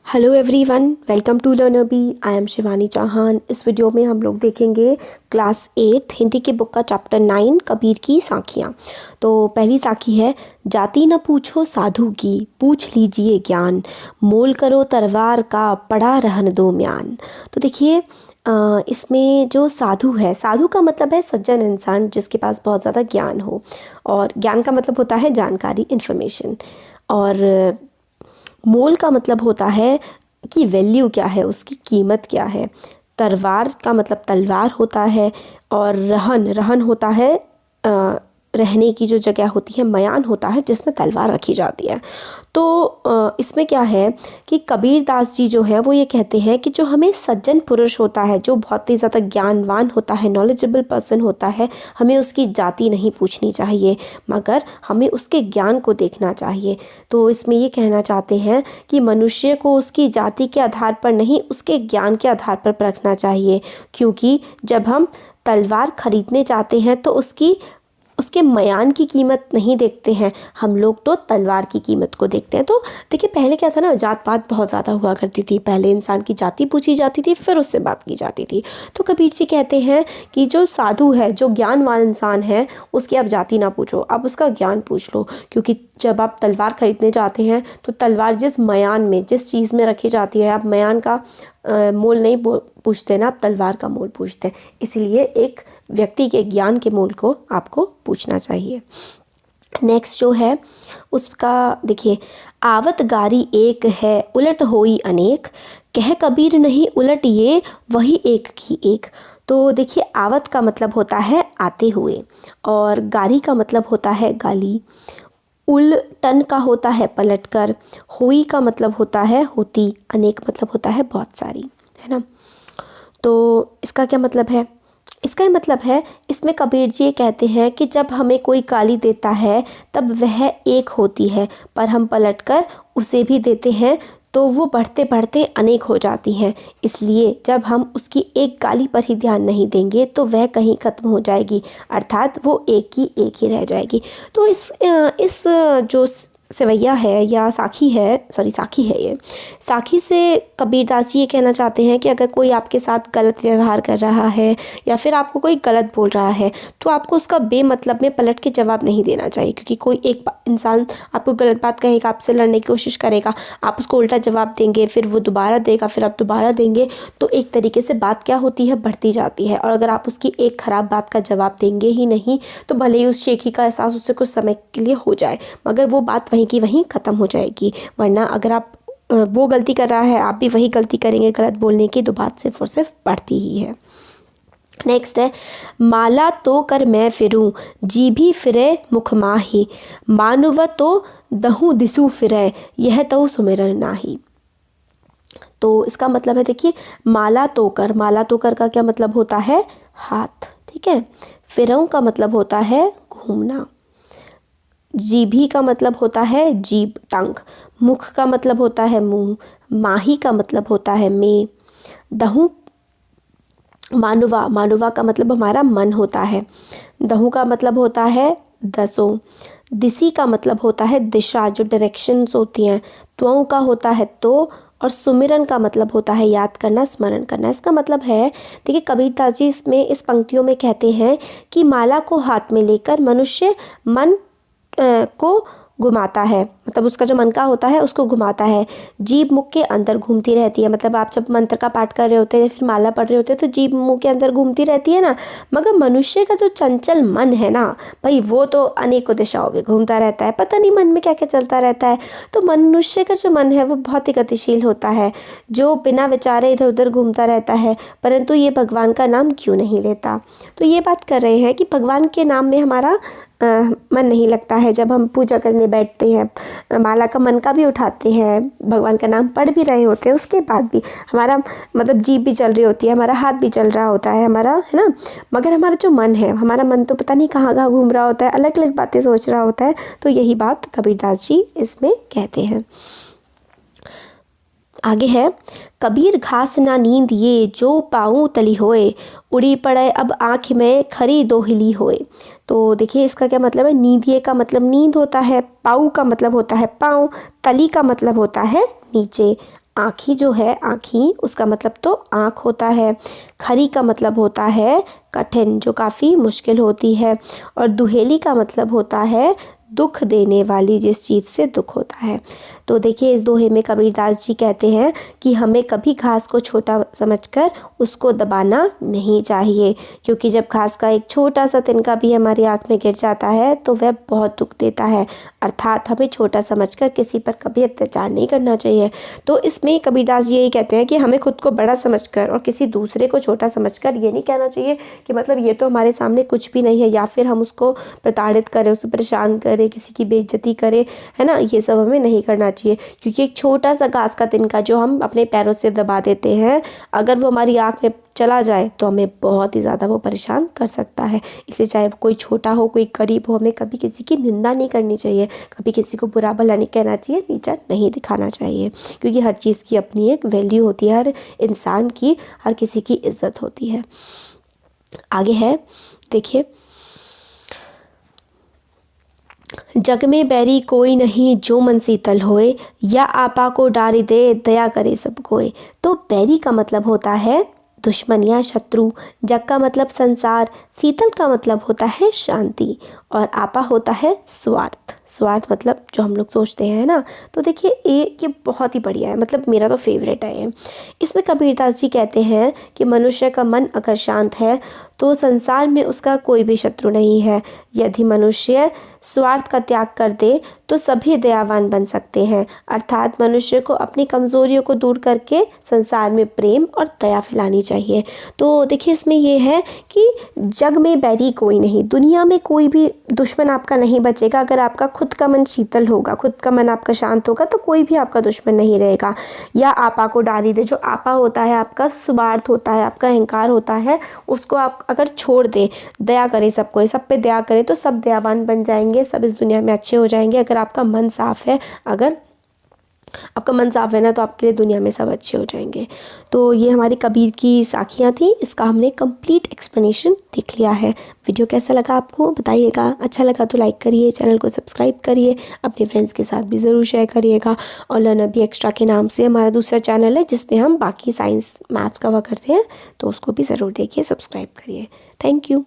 Hello everyone, welcome to learner I am Shivani Chauhan. इस video में हम लोग देखेंगे क्लास 8 हिंदी की बुक का चैप्टर 9 कबीर की साखियाँ। तो पहली साखी है, जाति न पूछो साधु की, पूछ लीजिए ज्ञान, मोल करो तलवार का, पड़ा रहन दो म्यान। तो देखिए इसमें जो साधु है, साधु का मतलब है सज्जन इंसान जिसके पास बहुत ज़्यादा ज्ञान हो, और ज्ञान का मतलब होता है जानकारी, इन्फॉर्मेशन। और मोल का मतलब होता है कि वैल्यू क्या है, उसकी कीमत क्या है। तलवार का मतलब तलवार होता है, और रहन होता है रहने की जो जगह होती है, मयान होता है जिसमें तलवार रखी जाती है। तो इसमें क्या है कि कबीर दास जी जो है वो ये कहते हैं कि जो हमें सज्जन पुरुष होता है, जो बहुत ही ज़्यादा ज्ञानवान होता है, नॉलेजेबल पर्सन होता है, हमें उसकी जाति नहीं पूछनी चाहिए, मगर हमें उसके ज्ञान को देखना चाहिए। तो इसमें ये कहना चाहते हैं कि मनुष्य को उसकी जाति के आधार पर नहीं, उसके ज्ञान के आधार पर परखना चाहिए, क्योंकि जब हम तलवार खरीदने जाते हैं तो उसके मयान की कीमत नहीं देखते हैं, हम लोग तो तलवार की कीमत को देखते हैं। तो देखिए पहले क्या था ना, जात पात बहुत ज़्यादा हुआ करती थी, पहले इंसान की जाति पूछी जाती थी, फिर उससे बात की जाती थी। तो कबीर जी कहते हैं कि जो साधु है, जो ज्ञानवान इंसान है, उसकी आप जाति ना पूछो, आप उसका ज्ञान पूछ लो। क्योंकि जब आप तलवार खरीदने जाते हैं तो तलवार जिस मयान में, जिस चीज़ में रखी जाती है, आप मयान का मोल नहीं पूछते ना, आप तलवार का मोल पूछते हैं। इसलिए एक व्यक्ति के ज्ञान के मोल को आपको पूछना चाहिए। नेक्स्ट जो है उसका देखिए, आवत गारी एक है, उलट होई अनेक, कह कबीर नहीं उलट ये, वही एक की एक। तो देखिए आवत का मतलब होता है आते हुए, और गारी का मतलब होता है गाली, उलटन का होता है पलटकर, हुई का मतलब होता है होती, अनेक मतलब होता है बहुत सारी, है ना। तो इसका क्या मतलब है? इसका ही मतलब है, इसमें कबीर जी ये कहते हैं कि जब हमें कोई गाली देता है तब वह एक होती है, पर हम पलटकर उसे भी देते हैं तो वो बढ़ते बढ़ते अनेक हो जाती हैं। इसलिए जब हम उसकी एक गाली पर ही ध्यान नहीं देंगे तो वह कहीं ख़त्म हो जाएगी, अर्थात वो एक की एक ही रह जाएगी। तो इस जो सवैया है या साखी है, साखी है, ये साखी से कबीरदास जी ये कहना चाहते हैं कि अगर कोई आपके साथ गलत व्यवहार कर रहा है या फिर आपको कोई गलत बोल रहा है तो आपको उसका बेमतलब में पलट के जवाब नहीं देना चाहिए। क्योंकि कोई एक इंसान आपको गलत बात कहेगा, आपसे लड़ने की कोशिश करेगा, आप उसको उल्टा जवाब देंगे, फिर वो दोबारा देगा, फिर आप दोबारा देंगे, तो एक तरीके से बात क्या होती है, बढ़ती जाती है। और अगर आप उसकी एक ख़राब बात का जवाब देंगे ही नहीं तो भले ही उस शेखी का एहसास उससे कुछ समय के लिए हो जाए, मगर वो बात वहीं की वहीं ख़त्म हो जाएगी। वरना अगर आप वो गलती कर रहा है, आप भी वही गलती करेंगे गलत बोलने की, तो बात सिर्फ और सिर्फ बढ़ती ही है। नेक्स्ट है, माला तो कर मैं फिरूं, जी भी फिरे मुख माही, मानुव तो दहु दिसु फिरे, यह तो सुमिरन नाही। तो इसका मतलब है, देखिए माला तो कर का क्या मतलब होता है, हाथ, ठीक है। फिरऊं का मतलब होता है घूमना, जीभी का मतलब होता है जीभ, टंग, मुख का मतलब होता है मुंह, माही का मतलब होता है में, दहु मानुवा का मतलब हमारा मन होता है, दहु का मतलब होता है दसों, दिसी का मतलब होता है दिशा, जो डायरेक्शंस होती हैं, त्वों का होता है तो, और सुमिरन का मतलब होता है याद करना, स्मरण करना। इसका मतलब है, देखिए कबीरदास जी इसमें इस पंक्तियों में कहते हैं कि माला को हाथ में लेकर मनुष्य मन को घुमाता है, मतलब उसका जो मन का होता है उसको घुमाता है। जीभ मुख के अंदर घूमती रहती है, मतलब आप जब मंत्र का पाठ कर रहे होते हैं, फिर माला पढ़ रहे होते हैं, तो जीभ मुंह के अंदर घूमती रहती है ना। मगर मनुष्य का जो चंचल मन है ना भाई, वो तो अनेकों दिशाओं में घूमता रहता है, पता नहीं मन में क्या क्या चलता रहता है। तो मनुष्य का जो मन है वो बहुत ही गतिशील होता है, जो बिना विचारे इधर उधर घूमता रहता है, परंतु ये भगवान का नाम क्यों नहीं लेता। तो ये बात कर रहे हैं कि भगवान के नाम में हमारा मन नहीं लगता है। जब हम पूजा करने बैठते हैं, माला का मन का भी उठाते हैं, भगवान का नाम पढ़ भी रहे होते हैं, उसके बाद भी हमारा मतलब जीभ भी चल रही होती है, हमारा हाथ भी चल रहा होता है हमारा, है ना। मगर हमारा जो मन है, हमारा मन तो पता नहीं कहाँ कहाँ घूम रहा होता है, अलग अलग बातें सोच रहा होता है। तो यही बात कबीरदास जी इसमें कहते हैं। आगे है, कबीर घास ना नींद ये, जो पाऊँ तली होए, उड़ी पड़े अब आँख में खरी दोहिली होए। तो देखिए इसका क्या मतलब है, नींदिए का मतलब नींद होता है, पाऊ का मतलब होता है पाँव, तली का मतलब होता है नीचे, आँखी जो है, आँखी उसका मतलब तो आँख होता है। खरी का मतलब होता है कठिन, जो काफ़ी मुश्किल होती है। और दुहेली का मतलब होता है दुख देने वाली, जिस चीज़ से दुख होता है। तो देखिए इस दोहे में कबीरदास जी कहते हैं कि हमें कभी घास को छोटा समझकर उसको दबाना नहीं चाहिए, क्योंकि जब घास का एक छोटा सा तिनका भी हमारी आँख में गिर जाता है तो वह बहुत दुख देता है। अर्थात हमें छोटा समझकर किसी पर कभी अत्याचार नहीं करना चाहिए। तो इसमें कबीरदास जी यही कहते हैं कि हमें खुद को बड़ा समझकर और किसी दूसरे को छोटा समझकर ये नहीं कहना चाहिए कि मतलब ये तो हमारे सामने कुछ भी नहीं है, या फिर हम उसको प्रताड़ित करें, उसको परेशान करें, किसी की बेइज्जती करें, है ना। ये सब हमें नहीं करना चाहिए, क्योंकि एक छोटा सा घास का तिनका जो हम अपने पैरों से दबा देते हैं, अगर वो हमारी आँख में चला जाए तो हमें बहुत ही ज़्यादा वो परेशान कर सकता है। इसलिए चाहे कोई छोटा हो, कोई करीब हो, हमें कभी किसी की निंदा नहीं करनी चाहिए, कभी किसी को बुरा भला नहीं कहना चाहिए, नीचा नहीं दिखाना चाहिए, क्योंकि हर चीज़ की अपनी एक वैल्यू होती है, हर इंसान की, हर किसी की इज्जत होती है। आगे है, देखिए, जग में बैरी कोई नहीं जो मन शीतल होए, या आपा को डारी दे दया करे सब कोय। तो बैरी का मतलब होता है दुश्मन या शत्रु, जग का मतलब संसार, शीतल का मतलब होता है शांति, और आपा होता है स्वार्थ। स्वार्थ मतलब जो हम लोग सोचते हैं ना। तो देखिए ये बहुत ही बढ़िया है, मतलब मेरा तो फेवरेट है ये। इसमें कबीरदास जी कहते हैं कि मनुष्य का मन अगर शांत है तो संसार में उसका कोई भी शत्रु नहीं है। यदि मनुष्य स्वार्थ का त्याग कर दे तो सभी दयावान बन सकते हैं। अर्थात मनुष्य को अपनी कमज़ोरियों को दूर करके संसार में प्रेम और दया फैलानी चाहिए। तो देखिए इसमें ये है कि जग में बैरी कोई नहीं, दुनिया में कोई भी दुश्मन आपका नहीं बचेगा। अगर आपका खुद का मन शीतल होगा, खुद का मन आपका शांत होगा, तो कोई भी आपका दुश्मन नहीं रहेगा। या आपा को डाली दे, जो आपा होता है आपका स्वार्थ होता है, आपका अहंकार होता है, उसको आप अगर छोड़ दें, दया करें सबको, सब पे दया करें, तो सब दयावान बन जाएंगे, सब इस दुनिया में अच्छे हो जाएंगे। अगर आपका मन साफ है, अगर आपका मन साफ है ना, तो आपके लिए दुनिया में सब अच्छे हो जाएंगे। तो ये हमारी कबीर की साखियाँ थी, इसका हमने कंप्लीट एक्सप्लेनेशन देख लिया है। वीडियो कैसा लगा आपको बताइएगा, अच्छा लगा तो लाइक करिए, चैनल को सब्सक्राइब करिए, अपने फ्रेंड्स के साथ भी ज़रूर शेयर करिएगा। और लर्न अभी एक्स्ट्रा के नाम से हमारा दूसरा चैनल है, जिसमें हम बाकी साइंस मैथ्स कवर करते हैं, तो उसको भी ज़रूर देखिए, सब्सक्राइब करिए। Thank you.